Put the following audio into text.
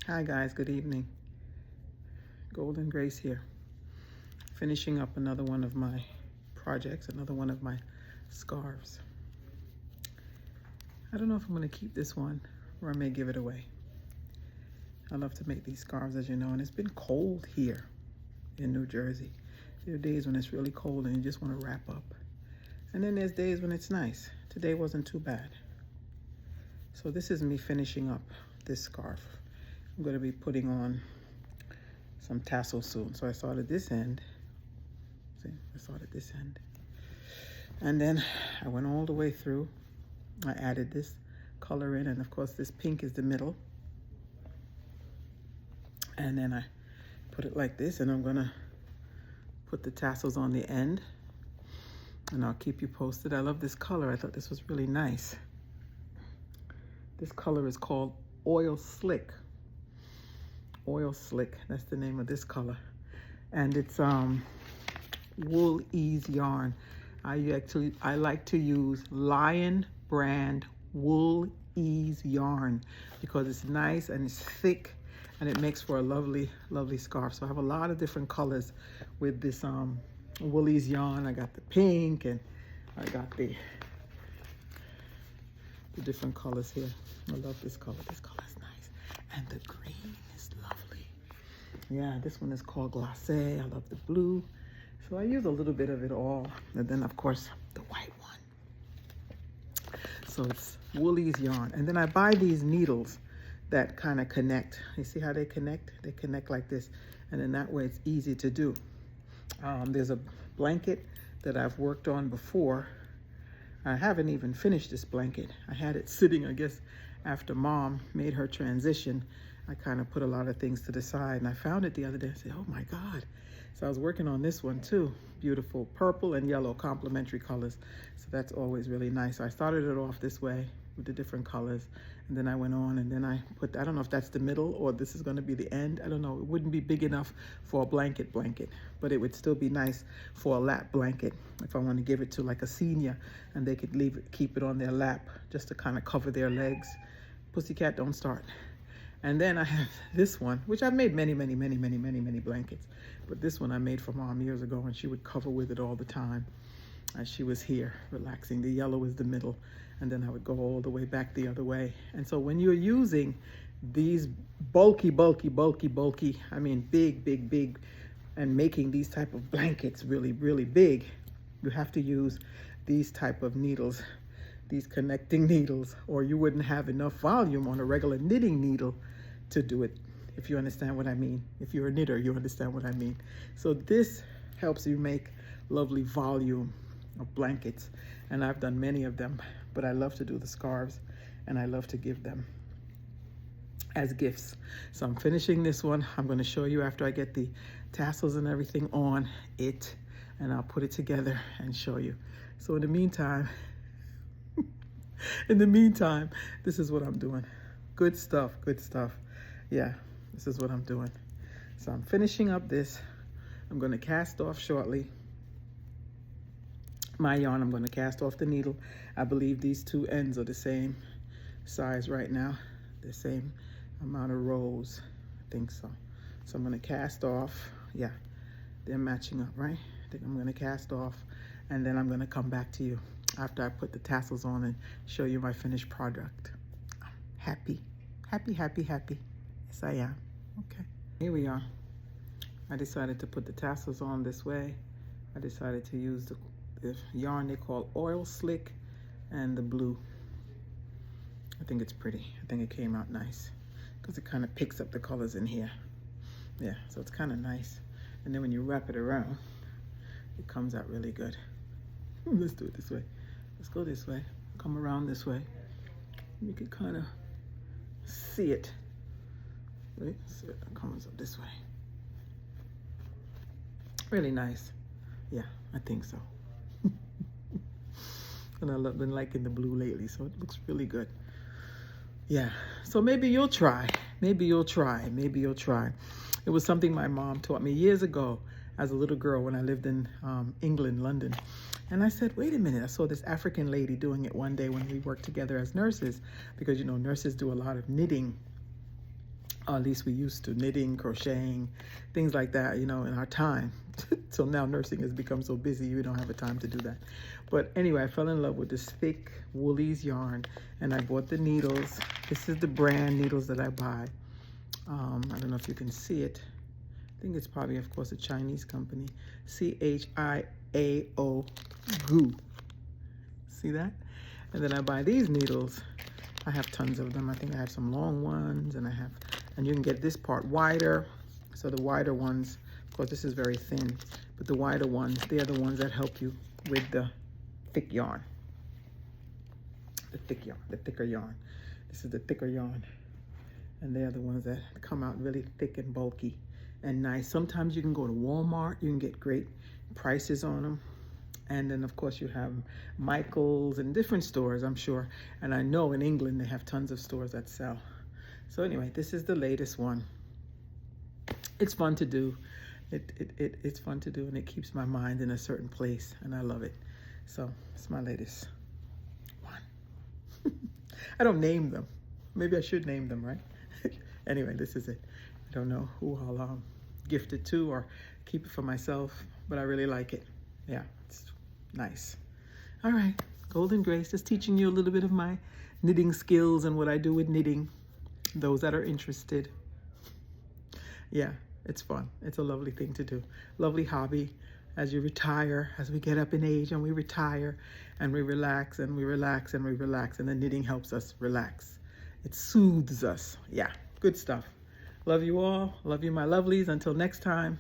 Hi guys, good evening. Golden Grace here. Finishing up another one of my projects, another one of my scarves. I don't know if I'm going to keep this one or I may give it away. I love to make these scarves, as you know, and it's been cold here in New Jersey. There are days when it's really cold and you just want to wrap up. And then there's days when it's nice. Today wasn't too bad. So this is me finishing up this scarf. I'm going to be putting on some tassels soon. So I started this end. See, I started this end. And then I went all the way through. I added this color in, and of course this pink is the middle. And then I put it like this, and I'm gonna put the tassels on the end. And I'll keep you posted. I love this color. I thought this was really nice. This color is called Oil Slick. Oil Slick, that's the name of this color. And it's wool ease yarn. I like to use Lion brand wool ease yarn because it's nice and it's thick and it makes for a lovely, lovely scarf. So I have a lot of different colors with this wool ease yarn. I got the pink and I got the different colors here. I love this color. This color is nice. And the green is lovely. Yeah, this one is called Glacé. I love the blue. So I use a little bit of it all. And then, of course, the white one. So it's Woolies yarn. And then I buy these needles that kind of connect. You see how they connect? They connect like this. And then that way it's easy to do. There's a blanket that I've worked on before. I haven't even finished this blanket. I had it sitting, I guess, after Mom made her transition. I kind of put a lot of things to the side, and I found it the other day. I said, oh my God. So I was working on this one too. Beautiful purple and yellow complementary colors. So that's always really nice. So I started it off this way with the different colors, and then I went on, and then I put, I don't know if that's the middle or this is going to be the end. I don't know. It wouldn't be big enough for a blanket, but it would still be nice for a lap blanket if I want to give it to like a senior and they could keep it on their lap just to kind of cover their legs. Pussycat, don't start. And then I have this one, which I've made many blankets. But this one I made for Mom years ago, and she would cover with it all the time as she was here relaxing. The yellow is the middle, and then I would go all the way back the other way. And so when you're using these bulky, I mean big, and making these type of blankets really big, you have to use these type of needles, these connecting needles, or you wouldn't have enough volume on a regular knitting needle to do it, if you understand what I mean. If you're a knitter, you understand what I mean. So this helps you make lovely volume of blankets, and I've done many of them, but I love to do the scarves, and I love to give them as gifts. So I'm finishing this one. I'm going to show you after I get the tassels and everything on it, and I'll put it together and show you. So in the meantime, this is what I'm doing. Good stuff. Yeah, this is what I'm doing. So I'm finishing up this. I'm going to cast off shortly my yarn. I'm going to cast off the needle. I believe these two ends are the same size right now, the same amount of rows. I think so. So I'm going to cast off. Yeah, they're matching up, right? I think I'm going to cast off, and then I'm going to come back to you after I put the tassels on and show you my finished product. I'm happy. Yes, I am. Okay. Here we are. I decided to put the tassels on this way. I decided to use the yarn they call Oil Slick and the blue. I think it's pretty. I think it came out nice because it kind of picks up the colors in here. Yeah, so it's kind of nice. And then when you wrap it around, it comes out really good. Let's do it this way. Let's go this way. Come around this way. You can kind of see it. Right? So it comes up this way. Really nice. Yeah, I think so. And I've been liking the blue lately, so it looks really good. Yeah, so maybe you'll try. Maybe you'll try. It was something my mom taught me years ago as a little girl when I lived in England, London. And I said, wait a minute, I saw this African lady doing it one day when we worked together as nurses, because, you know, nurses do a lot of knitting Or at least we used to, knitting, crocheting, things like that, you know, in our time. So now nursing has become so busy, we don't have a time to do that. But anyway, I fell in love with this thick Woolies yarn, and I bought the needles. This is the brand needles that I buy. I don't know if you can see it. I think it's probably, of course, a Chinese company. CHIAO Goo. See that? And then I buy these needles. I have tons of them. I think I have some long ones, and you can get this part wider. So the wider ones, of course, this is very thin, but the wider ones, they are the ones that help you with the thick yarn. The thicker yarn. This is the thicker yarn. And they are the ones that come out really thick and bulky and nice. Sometimes you can go to Walmart, you can get great prices on them. And then of course you have Michael's and different stores, I'm sure. And I know in England they have tons of stores that sell. So anyway, this is the latest one. It's fun to do. It's fun to do, and it keeps my mind in a certain place, and I love it. So it's my latest one. I don't name them. Maybe I should name them, right? Anyway, this is it. I don't know who I'll gift it to or keep it for myself, but I really like it. Yeah, it's nice. All right, Golden Grace, just teaching you a little bit of my knitting skills and what I do with knitting. Those that are interested. Yeah, it's fun. It's a lovely thing to do. Lovely hobby as you retire, as we get up in age and we retire and we relax and we relax and we relax, and the knitting helps us relax. It soothes us. Yeah, good stuff. Love you all. Love you, my lovelies. Until next time.